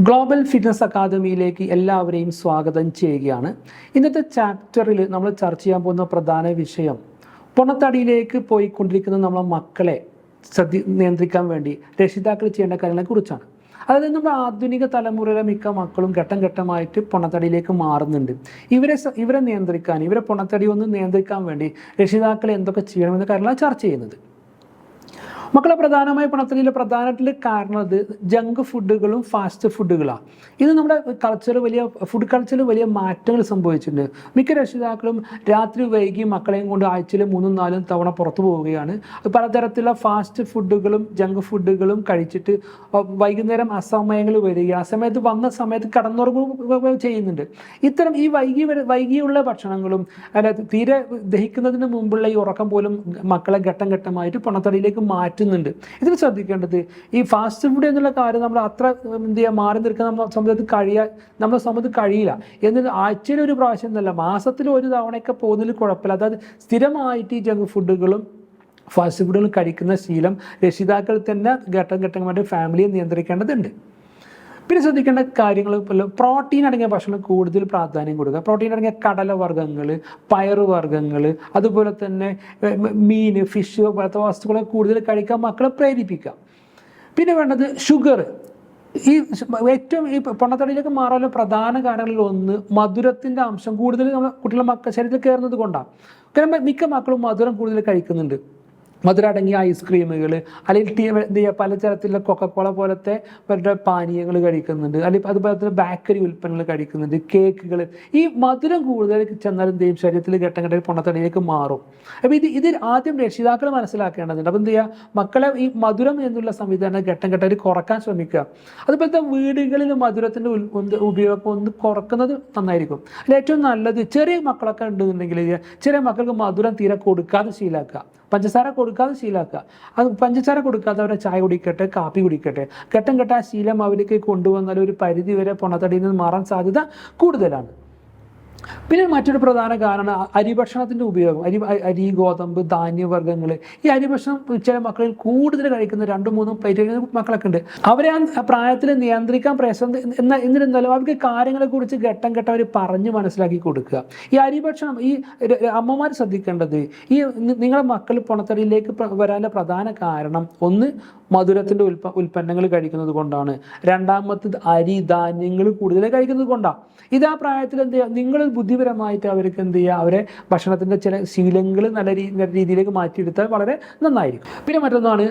Global fitness അക്കാദമിയിലേക്ക് എല്ലാവരെയും സ്വാഗതം ചെയ്യുകയാണ്. ഇന്നത്തെ ചാപ്റ്ററിൽ നമ്മൾ ചർച്ച ചെയ്യാൻ പോകുന്ന പ്രധാന വിഷയം പൊണ്ണത്തടിയിലേക്ക് പോയിക്കൊണ്ടിരിക്കുന്ന നമ്മളെ മക്കളെ നിയന്ത്രിക്കാൻ വേണ്ടി രക്ഷിതാക്കൾ ചെയ്യേണ്ട കാര്യങ്ങളെക്കുറിച്ചാണ്. അതായത് നമ്മുടെ ആധുനിക തലമുറയിലെ മിക്ക മക്കളും ഘട്ടം ഘട്ടമായിട്ട് പൊണ്ണത്തടിയിലേക്ക് മാറുന്നുണ്ട്. ഇവരെ നിയന്ത്രിക്കാൻ, ഇവരെ പൊണ്ണത്തടി ഒന്ന് നിയന്ത്രിക്കാൻ വേണ്ടി രക്ഷിതാക്കൾ എന്തൊക്കെ ചെയ്യണമെന്ന കാര്യങ്ങളാണ് ചർച്ച ചെയ്യുന്നത്. മക്കളെ പ്രധാനമായി പൊണ്ണത്തടിയിലെ പ്രധാനമായിട്ടുള്ള കാരണം അത് ജങ്ക് ഫുഡുകളും ഫാസ്റ്റ് ഫുഡുകളാണ്. ഇത് നമ്മുടെ ഫുഡ് കൾച്ചറിൽ വലിയ മാറ്റങ്ങൾ സംഭവിച്ചിട്ടുണ്ട്. മിക്ക രക്ഷിതാക്കളും രാത്രി വൈകി മക്കളെയും കൊണ്ട് ആഴ്ചയിൽ 3-4 തവണ പുറത്തു പോവുകയാണ്. പലതരത്തിലുള്ള ഫാസ്റ്റ് ഫുഡുകളും ജങ്ക് ഫുഡുകളും കഴിച്ചിട്ട് വൈകുന്നേരം അസമയങ്ങൾ വരിക, ആ സമയത്ത് വന്ന സമയത്ത് കടന്നുറങ്ങുക ചെയ്യുന്നുണ്ട്. ഇത്തരം ഈ വൈകിയുള്ള ഭക്ഷണങ്ങളും തീരെ ദഹിക്കുന്നതിന് മുമ്പുള്ള ഈ ഉറക്കം പോലും മക്കളെ ഘട്ടം ഘട്ടമായിട്ട് പൊണ്ണത്തടിയിലേക്ക് മാറ്റുന്നുണ്ട്. ഇതിൽ ശ്രദ്ധിക്കേണ്ടത് ഈ ഫാസ്റ്റ് ഫുഡ് എന്നുള്ള കാര്യം നമ്മൾ അത്ര മാറി നിൽക്കാൻ നമ്മുടെ സമയത്ത് കഴിയില്ല. എന്നിട്ട് ആഴ്ചയിൽ ഒരു പ്രാവശ്യം എന്നല്ല, മാസത്തിൽ ഒരു തവണയൊക്കെ പോകുന്നതിൽ കുഴപ്പമില്ല. അതായത് സ്ഥിരമായിട്ട് ഈ ജങ്ക് ഫുഡുകളും ഫാസ്റ്റ് ഫുഡുകളും കഴിക്കുന്ന ശീലം രക്ഷിതാക്കൾ തന്നെ ഘട്ടം ഘട്ടമായിട്ട് ഫാമിലിയെ നിയന്ത്രിക്കേണ്ടതുണ്ട്. പിന്നെ ശ്രദ്ധിക്കേണ്ട കാര്യങ്ങൾ പ്രോട്ടീൻ അടങ്ങിയ ഭക്ഷണം കൂടുതൽ പ്രാധാന്യം കൊടുക്കുക. പ്രോട്ടീൻ അടങ്ങിയ കടലവർഗ്ഗങ്ങൾ, പയറുവർഗ്ഗങ്ങൾ, അതുപോലെ തന്നെ മീൻ, ഫിഷ് പോലത്തെ വസ്തുക്കളെ കൂടുതൽ കഴിക്കാൻ മക്കളെ പ്രേരിപ്പിക്കുക. പിന്നെ വേണ്ടത് ഷുഗർ. ഈ പൊണ്ണത്തടിയിലേക്ക് മാറാനുള്ള പ്രധാന കാരണങ്ങളിൽ ഒന്ന് മധുരത്തിൻ്റെ അംശം കൂടുതൽ നമ്മുടെ ശരീരത്തിൽ കയറുന്നത് കൊണ്ടാണ്. കാരണം മിക്ക മക്കളും മധുരം കൂടുതൽ കഴിക്കുന്നുണ്ട്. മധുരം അടങ്ങിയ ഐസ്ക്രീമുകൾ, അല്ലെങ്കിൽ പലതരത്തിലുള്ള കൊക്കക്കോള പോലത്തെ പാനീയങ്ങൾ കഴിക്കുന്നുണ്ട്, അല്ലെങ്കിൽ അതുപോലെ തന്നെ ബേക്കറി ഉൽപ്പന്നങ്ങൾ കഴിക്കുന്നുണ്ട്, കേക്കുകൾ. ഈ മധുരം കൂടുതൽ ചെന്നാലും എന്തെയും ശരീരത്തിൽ ഘട്ടം ഘട്ടം പൊണ്ണത്തടിയിലേക്ക് മാറും. അപ്പോൾ ഇത് ആദ്യം രക്ഷിതാക്കൾ മനസ്സിലാക്കേണ്ടതുണ്ട്. അപ്പോൾ എന്ത് ചെയ്യുക, മക്കളെ ഈ മധുരം എന്നുള്ള സംവിധാനം ഘട്ടം ഘട്ടമായിട്ട് കുറക്കാൻ ശ്രമിക്കുക. അതുപോലത്തെ വീടുകളിൽ മധുരത്തിൻ്റെ ഉപയോഗം ഒന്ന് കുറക്കുന്നത് നന്നായിരിക്കും. അതിൽ ഏറ്റവും നല്ലത് ചെറിയ മക്കളൊക്കെ ഉണ്ടെന്നുണ്ടെങ്കിൽ ചെറിയ മക്കൾക്ക് മധുരം തീരെ കൊടുക്കാതെ ശീലാക്കുക, പഞ്ചസാര കൊടുക്കാതെ ശീലാക്കുക. അത് പഞ്ചസാര കൊടുക്കാതെ അവരെ ചായ കുടിക്കട്ടെ, കാപ്പി കുടിക്കട്ടെ. ഘട്ടം ഘട്ടം ആ ശീലം അവർക്ക് കൊണ്ടുവന്നാൽ ഒരു പരിധി വരെ പൊണ്ണത്തടിയിൽ നിന്ന് മാറാൻ സാധ്യത കൂടുതലാണ്. പിന്നെ മറ്റൊരു പ്രധാന കാരണം അരിഭക്ഷണത്തിൻ്റെ ഉപയോഗം. അരി, ഗോതമ്പ്, ധാന്യവർഗ്ഗങ്ങൾ. ഈ അരിഭക്ഷണം ചില മക്കളിൽ കൂടുതൽ കഴിക്കുന്ന 2-3 പ്ലേറ്റ് കഴിക്കുന്ന മക്കളൊക്കെ ഉണ്ട്. അവരെ ആ പ്രായത്തിൽ നിയന്ത്രിക്കാൻ പ്രയാസം. എന്നിരുന്നാലും അവർക്ക് കാര്യങ്ങളെക്കുറിച്ച് ഘട്ടം ഘട്ടം അവർ പറഞ്ഞ് മനസ്സിലാക്കി കൊടുക്കുക. ഈ അരിഭക്ഷണം ഈ അമ്മമാർ ശ്രദ്ധിക്കേണ്ടത്, ഈ നിങ്ങളുടെ മക്കൾ പൊണ്ണത്തടിയിലേക്ക് വരാനുള്ള പ്രധാന കാരണം ഒന്ന് മധുരത്തിൻ്റെ ഉൽപ്പന്നങ്ങൾ കഴിക്കുന്നത് കൊണ്ടാണ്, രണ്ടാമത്തത് അരി, ധാന്യങ്ങൾ കൂടുതൽ കഴിക്കുന്നത് കൊണ്ടാണ്. ഇത് ആ പ്രായത്തിൽ എന്ത് ചെയ്യുക, നിങ്ങൾ ബുദ്ധിപരമായിട്ട് അവർക്ക് എന്ത് ചെയ്യുക, അവരെ ഭക്ഷണത്തിൻ്റെ ചില ശീലങ്ങൾ നല്ല രീതിയിലേക്ക് മാറ്റിയെടുത്താൽ വളരെ നന്നായിരിക്കും. പിന്നെ മറ്റൊന്നാണ്,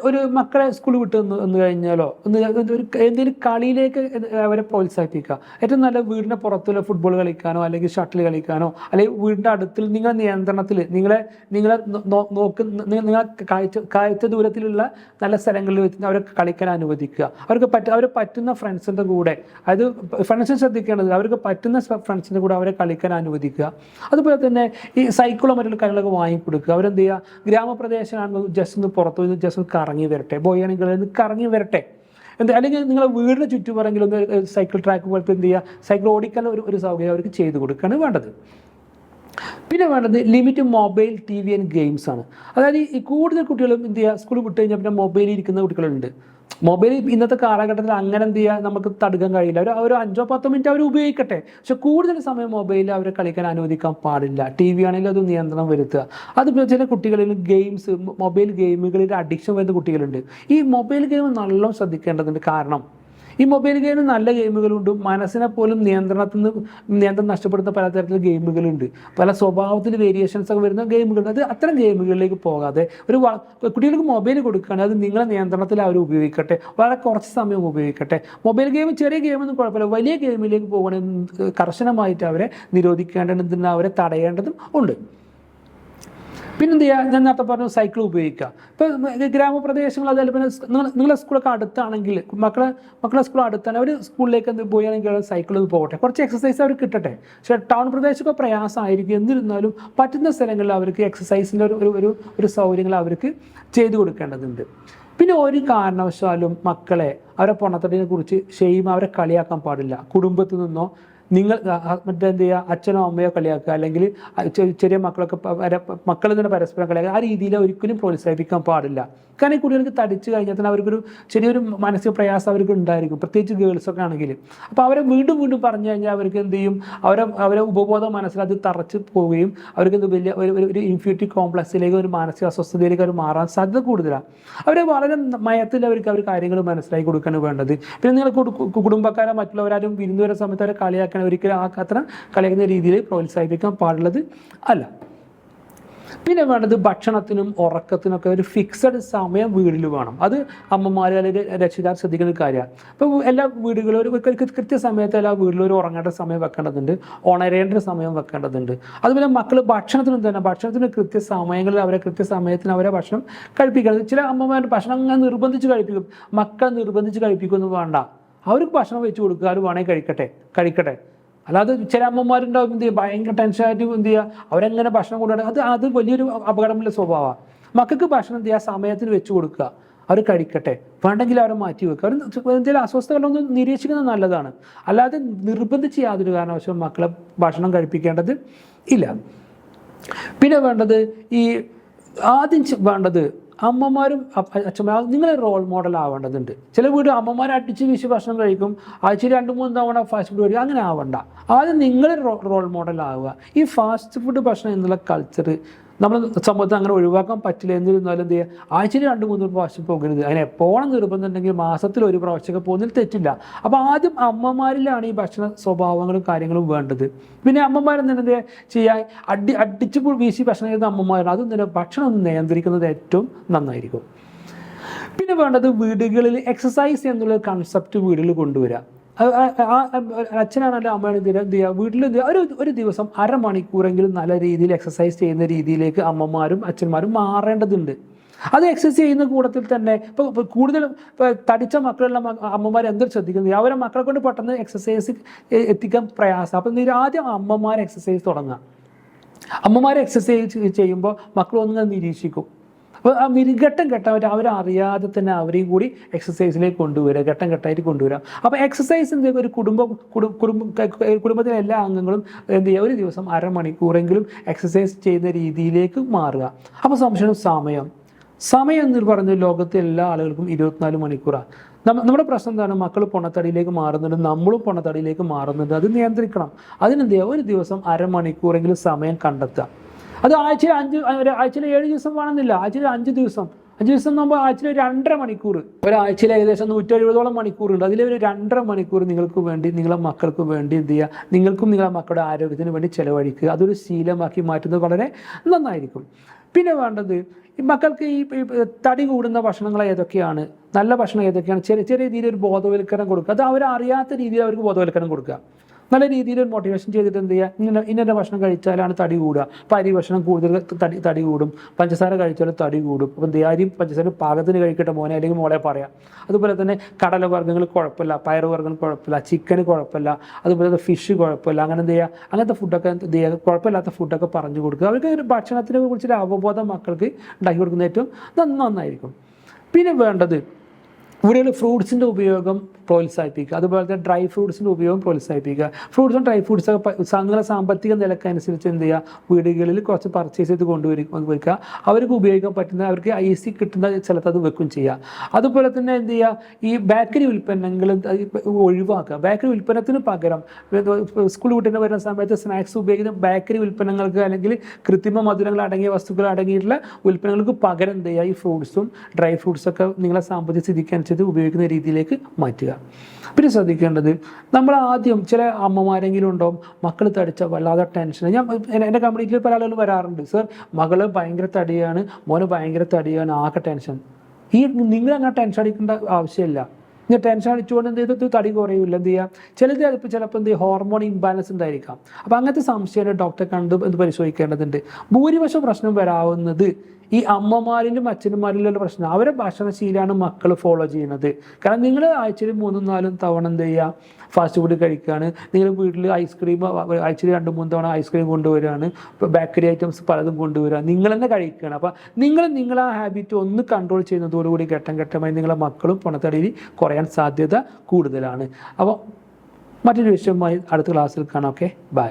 ഒരു മക്കളെ സ്കൂൾ വിട്ട് വന്നു കഴിഞ്ഞാലോ എന്തെങ്കിലും കളിയിലേക്ക് അവരെ പ്രോത്സാഹിപ്പിക്കുക. ഏറ്റവും നല്ല വീടിൻ്റെ പുറത്തുള്ള ഫുട്ബോൾ കളിക്കാനോ അല്ലെങ്കിൽ ഷട്ടിൽ കളിക്കാനോ, അല്ലെങ്കിൽ വീടിൻ്റെ അടുത്തിൽ നിങ്ങളുടെ നിയന്ത്രണത്തിൽ നിങ്ങളെ കാഴ്ച ദൂരത്തിലുള്ള നല്ല സ്ഥലങ്ങളിൽ വെച്ച് അവരെ കളിക്കാൻ അനുവദിക്കുക. അവരെ പറ്റുന്ന ഫ്രണ്ട്സിൻ്റെ കൂടെ, അതായത് ഫ്രണ്ട്സിനെ ശ്രദ്ധിക്കേണ്ടത്, അവർക്ക് പറ്റുന്ന ഫ്രണ്ട്സിൻ്റെ കൂടെ അവരെ കളിക്കാൻ അനുവദിക്കുക. അതുപോലെ തന്നെ ഈ സൈക്കിളോ മറ്റുള്ള കാര്യങ്ങളൊക്കെ വാങ്ങിക്കൊടുക്കുക. അവരെന്ത് ചെയ്യുക, ഗ്രാമപ്രദേശമാണെങ്കിൽ ജസ്റ്റ് ഒന്ന് പുറത്തു നിന്ന് ജസ്റ്റ് കറങ്ങി വരട്ടെ, ബോയാണെങ്കിൽ കറങ്ങി വരട്ടെ. അല്ലെങ്കിൽ നിങ്ങളെ വീടിന് ചുറ്റുപറെങ്കിലും ഒന്ന് സൈക്കിൾ ട്രാക്ക് പോലത്തെ എന്ത് ചെയ്യുക, സൈക്കിൾ ഓടിക്കാൻ ഒരു സൗകര്യം അവർക്ക് ചെയ്തു കൊടുക്കുകയാണ് വേണ്ടത്. പിന്നെ വേണ്ടത് limit mobile, TV and games ആണ്. അതായത് ഈ കൂടുതൽ കുട്ടികളും എന്ത് ചെയ്യുക, സ്കൂൾ വിട്ട് കഴിഞ്ഞാൽ പിന്നെ മൊബൈലിൽ ഇരിക്കുന്ന കുട്ടികളുണ്ട്. മൊബൈൽ ഇന്നത്തെ കാലഘട്ടത്തിൽ അങ്ങനെ എന്ത് ചെയ്യുക, നമുക്ക് തടുക്കാൻ കഴിയില്ല. ഒരു 5-10 മിനിറ്റ് അവർ ഉപയോഗിക്കട്ടെ, പക്ഷെ കൂടുതൽ സമയം മൊബൈലിൽ അവരെ കളിക്കാൻ അനുവദിക്കാൻ പാടില്ല. TV ആണെങ്കിലും അത് നിയന്ത്രണം വരുത്തുക. അതുപോലെ ചില കുട്ടികളിൽ മൊബൈൽ ഗെയിമുകളിൽ അഡിക്ഷൻ വരുന്ന കുട്ടികളുണ്ട്. ഈ മൊബൈൽ ഗെയിം നല്ലോണം ശ്രദ്ധിക്കേണ്ടതുണ്ട്. കാരണം ഈ മൊബൈൽ ഗെയിമിൽ നല്ല ഗെയിമുകളുണ്ട്, മനസ്സിനെ പോലും നിയന്ത്രണം നഷ്ടപ്പെടുന്ന പലതരത്തിലുള്ള ഗെയിമുകളുണ്ട്, പല സ്വഭാവത്തിൽ വേരിയേഷൻസ് ഒക്കെ വരുന്ന ഗെയിമുകളുണ്ട്. അത് അത്തരം ഗെയിമുകളിലേക്ക് പോകാതെ കുട്ടികൾക്ക് മൊബൈൽ കൊടുക്കുകയാണെങ്കിൽ അത് നിങ്ങളെ നിയന്ത്രണത്തിൽ അവർ ഉപയോഗിക്കട്ടെ, വളരെ കുറച്ച് സമയം ഉപയോഗിക്കട്ടെ. മൊബൈൽ ഗെയിം ചെറിയ ഗെയിമൊന്നും കുഴപ്പമില്ല, വലിയ ഗെയിമിലേക്ക് പോകണമെങ്കിൽ കർശനമായിട്ട് അവരെ നിരോധിക്കേണ്ടതും അവരെ തടയേണ്ടതും ഉണ്ട്. പിന്നെന്ത് ചെയ്യുക, ഞാൻ നേരത്തെ പറഞ്ഞു സൈക്കിൾ ഉപയോഗിക്കുക. ഇപ്പോൾ ഗ്രാമപ്രദേശങ്ങൾ, അതേപോലെ പിന്നെ നിങ്ങളെ സ്കൂളൊക്കെ അടുത്താണെങ്കിൽ മക്കളെ സ്കൂൾ അടുത്താണ്, അവർ സ്കൂളിലേക്ക് പോയാണെങ്കിൽ സൈക്കിളിൽ പോകട്ടെ, കുറച്ച് എക്സസൈസ് അവർ കിട്ടട്ടെ. പക്ഷേ ടൗൺ പ്രദേശമൊക്കെ പ്രയാസമായിരിക്കും. എന്നിരുന്നാലും പറ്റുന്ന സ്ഥലങ്ങളിൽ അവർക്ക് എക്സസൈസിൻ്റെ ഒരു സൗകര്യങ്ങൾ അവർക്ക് ചെയ്തു കൊടുക്കേണ്ടതുണ്ട്. പിന്നെ ഒരു കാരണവശാലും മക്കളെ അവരെ പൊണ്ണത്തടിനെ കുറിച്ച് അവരെ കളിയാക്കാൻ പാടില്ല. കുടുംബത്തിൽ നിന്നോ നിങ്ങൾ മറ്റേ എന്ത് ചെയ്യുക, അച്ഛനോ അമ്മയോ കളിയാക്കുക, അല്ലെങ്കിൽ ചെറിയ മക്കളൊക്കെ മക്കളിൽ തന്നെ പരസ്പരം കളിയാക്കുക, ആ രീതിയിൽ ഒരിക്കലും പ്രോത്സാഹിപ്പിക്കാൻ പാടില്ല. കാരണം ഈ കുട്ടികൾക്ക് തടിച്ചു കഴിഞ്ഞാൽ തന്നെ അവർക്കൊരു ചെറിയൊരു മാനസിക പ്രയാസം അവർക്ക് ഉണ്ടായിരിക്കും, പ്രത്യേകിച്ച് ഗേൾസൊക്കെ ആണെങ്കിൽ. അപ്പോൾ അവരെ വീണ്ടും വീണ്ടും പറഞ്ഞു കഴിഞ്ഞാൽ അവർക്ക് എന്ത് ചെയ്യും, അവരെ ഉപബോധ മനസ്സിലത് തറച്ച് പോവുകയും അവർക്ക് എന്ത് വലിയ ഒരു ഇൻഫീരിയോറിറ്റി കോംപ്ലക്സിലേക്ക്, ഒരു മാനസിക അസ്വസ്ഥതയിലേക്ക് അവർ മാറാൻ സാധ്യത കൂടുതലാണ്. അവരെ വളരെ മയത്തിൽ അവർ കാര്യങ്ങൾ മനസ്സിലാക്കി കൊടുക്കാണ് വേണ്ടത്. പിന്നെ നിങ്ങൾ കുടുംബക്കാരെ മറ്റുള്ളവരാരും വിരുന്ന് വരുന്ന സമയത്ത് അവരെ കളിയാക്കാൻ ഒരിക്കലും അത്ര കളിയാക്കുന്ന രീതിയിൽ പ്രോത്സാഹിപ്പിക്കാൻ പാടുള്ളത് അല്ല. പിന്നെ വേണ്ടത് ഭക്ഷണത്തിനും ഉറക്കത്തിനൊക്കെ ഒരു ഫിക്സഡ് സമയം വീട്ടിൽ വേണം. അത് അമ്മമാർ അല്ലെങ്കിൽ രക്ഷിതാക്കൾ ശ്രദ്ധിക്കുന്ന കാര്യമാണ്. ഇപ്പോൾ എല്ലാ വീടുകളും ഒരു കൃത്യസമയത്ത് എല്ലാ വീട്ടിലും ഒരു ഉറങ്ങേണ്ട സമയം വെക്കേണ്ടതുണ്ട്, ഉണരേണ്ട സമയം വെക്കേണ്ടതുണ്ട്. അതുപോലെ മക്കൾ ഭക്ഷണത്തിന് കൃത്യസമയങ്ങളിൽ അവരെ കൃത്യസമയത്തിന് അവരെ ഭക്ഷണം കഴിപ്പിക്കണം. ചില അമ്മമാർ ഭക്ഷണം അങ്ങനെ നിർബന്ധിച്ച് കഴിപ്പിക്കും, മക്കളെ നിർബന്ധിച്ച് കഴിപ്പിക്കൊന്നും വേണ്ട, അവർക്ക് ഭക്ഷണം വെച്ച് കൊടുക്കുക, അവർ വേണമെങ്കിൽ കഴിക്കട്ടെ. അല്ലാതെ ചില അമ്മമാരുണ്ടാവും എന്ത് ചെയ്യുക, ഭയങ്കര ടെൻഷനായിട്ട് എന്ത് ചെയ്യുക, അവരെങ്ങനെ ഭക്ഷണം കൊണ്ടുപോകുക, അത് വലിയൊരു അപകടമുള്ള സ്വഭാവമാണ്. മക്കൾക്ക് ഭക്ഷണം എന്ത് ചെയ്യുക, സമയത്തിന് വെച്ച് കൊടുക്കുക, അവർ കഴിക്കട്ടെ, വേണ്ടെങ്കിൽ അവരെ മാറ്റി വെക്കുക. അവർ എന്തെങ്കിലും അസ്വസ്ഥകളൊന്നും നിരീക്ഷിക്കുന്നത് നല്ലതാണ്. അല്ലാതെ നിർബന്ധിച്ച് യാതൊരു കാരണവശാലും മക്കളെ ഭക്ഷണം കഴിപ്പിക്കേണ്ടത് ഇല്ല. പിന്നെ വേണ്ടത് വേണ്ടത് അമ്മമാരും അച്ഛന്മാരും നിങ്ങളെ റോൾ മോഡൽ ആവേണ്ടതുണ്ട്. ചില വീട് അമ്മമാർ അടിച്ച് വീശി ഭക്ഷണം കഴിക്കും, ആഴ്ചയിൽ 2-3 തവണ ഫാസ്റ്റ് ഫുഡ് കഴിക്കും, അങ്ങനെ ആവണ്ട. ആദ്യം നിങ്ങൾ റോൾ മോഡൽ ആവുക. ഈ ഫാസ്റ്റ് ഫുഡ് ഭക്ഷണം എന്നുള്ള കൾച്ചർ നമ്മൾ സമൂഹത്തിൽ അങ്ങനെ ഒഴിവാക്കാൻ പറ്റില്ല. എന്നിരുന്നാലും എന്ത് ചെയ്യുക, ആഴ്ചയിൽ 2-3 പ്രാവശ്യം പോകരുത്. അങ്ങനെ എപ്പോഴും നിർബന്ധം ഉണ്ടെങ്കിൽ മാസത്തിൽ 1 പ്രാവശ്യമൊക്കെ പോകുന്നതിൽ തെറ്റില്ല. അപ്പോൾ ആദ്യം അമ്മമാരിലാണ് ഈ ഭക്ഷണ സ്വഭാവങ്ങളും കാര്യങ്ങളും വേണ്ടത്. പിന്നെ അമ്മമാരെന്താ ചെയ്യുക, അടിച്ചു വീശി ഭക്ഷണം ചെയ്യുന്ന അമ്മമാരാണ്. അതൊന്നും ഭക്ഷണം ഒന്ന് നിയന്ത്രിക്കുന്നത് ഏറ്റവും നന്നായിരിക്കും. പിന്നെ വേണ്ടത് വീടുകളിൽ എക്സസൈസ് എന്നുള്ള കൺസെപ്റ്റ് വീടുകളിൽ കൊണ്ടുവരിക. അച്ഛനാണല്ലോ അമ്മയാണ് എന്ത് ചെയ്യുക, വീട്ടിൽ ഒരു ദിവസം 1/2 മണിക്കൂറെങ്കിലും നല്ല രീതിയിൽ എക്സസൈസ് ചെയ്യുന്ന രീതിയിലേക്ക് അമ്മമാരും അച്ഛന്മാരും മാറേണ്ടതുണ്ട്. അത് എക്സസൈസ് ചെയ്യുന്ന കൂട്ടത്തിൽ തന്നെ ഇപ്പോൾ കൂടുതലും തടിച്ച മക്കളുള്ള അമ്മമാർ എന്തൊരു ശ്രദ്ധിക്കുന്നത്, അവരെ മക്കളെ കൊണ്ട് പെട്ടെന്ന് എക്സസൈസ് എത്തിക്കാൻ പ്രയാസം. അപ്പം ആദ്യം അമ്മമാർ എക്സസൈസ് തുടങ്ങുക. അമ്മമാർ എക്സസൈസ് ചെയ്യുമ്പോൾ മക്കളൊന്നും നിരീക്ഷിക്കും. അപ്പോൾ ആ ഘട്ടമായിട്ട് അവരറിയാതെ തന്നെ അവരെയും കൂടി എക്സസൈസിലേക്ക് കൊണ്ടുവരിക, ഘട്ടമായിട്ട് കൊണ്ടുവരിക. അപ്പോൾ എക്സസൈസ് എന്ത് ചെയ്യുക, ഒരു കുടുംബത്തിലെ എല്ലാ അംഗങ്ങളും എന്ത് ചെയ്യുക, ഒരു ദിവസം 1/2 മണിക്കൂറെങ്കിലും എക്സസൈസ് ചെയ്യുന്ന രീതിയിലേക്ക് മാറുക. അപ്പോൾ സമയം എന്ന് പറയുന്നത് ലോകത്തെ എല്ലാ ആളുകൾക്കും 24 മണിക്കൂറാണ്. നമ്മുടെ പ്രശ്നം എന്താണ്, മക്കൾ പൊണ്ണത്തടിയിലേക്ക് മാറുന്നുണ്ട്, നമ്മളും പൊണ്ണത്തടിയിലേക്ക് മാറുന്നുണ്ട്. അത് നിയന്ത്രിക്കണം. അതിനെന്ത് ചെയ്യുക, ഒരു ദിവസം 1/2 മണിക്കൂറെങ്കിലും സമയം കണ്ടെത്തുക. അത് ആഴ്ചയിൽ 7 ദിവസം വേണമെന്നില്ല, ആഴ്ചയിൽ 5 ദിവസം നമ്മൾ ആഴ്ചയിൽ 2.5 മണിക്കൂർ, ഒരാഴ്ചയിൽ ഏകദേശം 170ഓളം മണിക്കൂറുണ്ട്. അതിൽ ഒരു 2.5 മണിക്കൂർ നിങ്ങൾക്ക് വേണ്ടി, നിങ്ങളെ മക്കൾക്ക് വേണ്ടി എന്ത് ചെയ്യുക, നിങ്ങൾക്കും നിങ്ങളെ മക്കളുടെ ആരോഗ്യത്തിന് വേണ്ടി ചിലവഴിക്കുക. അതൊരു ശീലമാക്കി മാറ്റുന്നത് വളരെ നന്നായിരിക്കും. പിന്നെ വേണ്ടത് ഈ മക്കൾക്ക് ഈ തടി കൂടുന്ന ഭക്ഷണങ്ങൾ ഏതൊക്കെയാണ്, നല്ല ഭക്ഷണം ഏതൊക്കെയാണ്, ചെറിയ രീതിയിൽ ഒരു ബോധവൽക്കരണം കൊടുക്കുക. അത് അവരറിയാത്ത രീതിയിൽ അവർക്ക് ബോധവൽക്കരണം കൊടുക്കുക. നല്ല രീതിയിൽ ഒരു മോട്ടിവേഷൻ ചെയ്തിട്ട് എന്ത് ചെയ്യുക, ഇന്ന ഭക്ഷണം കഴിച്ചാലാണ് തടി കൂടുക. അപ്പോൾ അരി ഭക്ഷണം കൂടുതൽ തടി കൂടും, പഞ്ചസാര കഴിച്ചാലും തടി കൂടും. അപ്പം അരിയും പഞ്ചസാര പാകത്തിന് കഴിക്കട്ടെ മോനെ അല്ലെങ്കിൽ മോളെ പറയാം. അതുപോലെ തന്നെ കടലവർഗ്ഗങ്ങൾ കുഴപ്പമില്ല, പയറുവർഗ്ഗങ്ങൾ കുഴപ്പമില്ല, ചിക്കന് കുഴപ്പമില്ല, അതുപോലെ തന്നെ ഫിഷ് കുഴപ്പമില്ല. അങ്ങനെ എന്ത് ചെയ്യുക, അങ്ങനത്തെ ഫുഡൊക്കെ എന്ത് ചെയ്യുക, കുഴപ്പമില്ലാത്ത ഫുഡൊക്കെ പറഞ്ഞു കൊടുക്കുക. അവർക്ക് ഒരു ഭക്ഷണത്തിനെ കുറിച്ചൊരു അവബോധം മക്കൾക്ക് ഉണ്ടാക്കി കൊടുക്കുന്ന ഏറ്റവും നന്നായിരിക്കും. പിന്നെ വേണ്ടത് വീടുകളിൽ ഫ്രൂട്ട്സിൻ്റെ ഉപയോഗം പ്രോത്സാഹിപ്പിക്കുക. അതുപോലെ തന്നെ ഡ്രൈ ഫ്രൂട്ട്സിൻ്റെ ഉപയോഗം പ്രോത്സാഹിപ്പിക്കുക. ഫ്രൂട്ട്സും ഡ്രൈ ഫ്രൂട്ട്സൊക്കെ നിങ്ങളുടെ സാമ്പത്തിക നിലക്കനുസരിച്ച് എന്ത് ചെയ്യുക, വീടുകളിൽ കുറച്ച് പർച്ചേസ് ചെയ്ത് കൊണ്ടുവരിക. അവർക്ക് ഉപയോഗിക്കാൻ പറ്റുന്ന, അവർക്ക് ഈസി കിട്ടുന്ന സ്ഥലത്ത് അത് വെക്കും ചെയ്യുക. അതുപോലെ തന്നെ എന്ത് ചെയ്യുക, ഈ ബേക്കറി ഉൽപ്പന്നങ്ങൾ ഒഴിവാക്കുക. ബേക്കറി ഉൽപ്പന്നത്തിന് പകരം സ്കൂൾ വിട്ടിട്ട് വരുന്ന സമയത്ത് സ്നാക്സ് ഉപയോഗിക്കുന്ന ബേക്കറി ഉൽപ്പന്നങ്ങൾക്ക് അല്ലെങ്കിൽ കൃത്രിമ മധുരങ്ങൾ അടങ്ങിയ വസ്തുക്കൾ അടങ്ങിയിട്ടുള്ള ഉൽപ്പന്നങ്ങൾക്ക് പകരം എന്ത് ചെയ്യുക, ഈ ഫ്രൂട്ട്സും ഡ്രൈ ഫ്രൂട്ട്സൊക്കെ നിങ്ങളെ സാമ്പത്തിക സ്ഥിതിക്കനുസരിച്ച് ഉപയോഗിക്കുന്ന രീതിയിലേക്ക് മാറ്റുക. പിന്നെ ശ്രദ്ധിക്കേണ്ടത്, നമ്മൾ ആദ്യം ചില അമ്മമാരെങ്കിലും ഉണ്ടാവും മക്കൾ തടിച്ച വല്ലാതെ ടെൻഷൻ. എൻ്റെ കമ്മ്യൂണിറ്റിയിൽ പല ആളുകൾ വരാറുണ്ട്, സർ മകള് ഭയങ്കര തടിയാണ്, മോന് ഭയങ്കര തടിയാണ്, ആകെ ടെൻഷൻ. നിങ്ങൾ അങ്ങനെ ടെൻഷൻ അടിക്കേണ്ട ആവശ്യമില്ല. ഇങ്ങനെ ടെൻഷൻ അടിച്ചുകൊണ്ട് എന്ത് ചെയ്ത് തടി കുറയില്ല. എന്ത് ചെയ്യുക, ചിലപ്പോൾ എന്ത് ഹോർമോൺ ഇംബാലൻസ് ഉണ്ടായിരിക്കാം. അപ്പോൾ അങ്ങനത്തെ സംശയം ഡോക്ടറെ കണ്ട് പരിശോധിക്കേണ്ടതുണ്ട്. ഭൂരിപക്ഷം പ്രശ്നം വരാവുന്നത് ഈ അമ്മമാരിലും അച്ഛന്മാരിലുള്ള പ്രശ്നം അവരെ ഭക്ഷണശീലമാണ് മക്കൾ ഫോളോ ചെയ്യുന്നത്. കാരണം നിങ്ങൾ ആഴ്ചയിൽ 3-4 തവണ എന്ത് ചെയ്യുക, ഫാസ്റ്റ് ഫുഡ് കഴിക്കുകയാണ്. നിങ്ങൾ വീട്ടിൽ ഐസ്ക്രീം ആഴ്ചയിൽ 2-3 തവണ ഐസ്ക്രീം കൊണ്ടുവരികയാണ്, ബേക്കറി ഐറ്റംസ് പലതും കൊണ്ടുവരിക, നിങ്ങൾ തന്നെ കഴിക്കുകയാണ്. അപ്പോൾ നിങ്ങളെ ഹാബിറ്റ് ഒന്ന് കൺട്രോൾ ചെയ്യുന്നതോടുകൂടി ഘട്ടമായി നിങ്ങളെ മക്കളും പൊണ്ണത്തടിയിൽ കുറയാൻ സാധ്യത കൂടുതലാണ്. അപ്പോൾ മറ്റൊരു വിഷയവുമായി അടുത്ത ക്ലാസ്സിൽ കാണാം. Okay, by.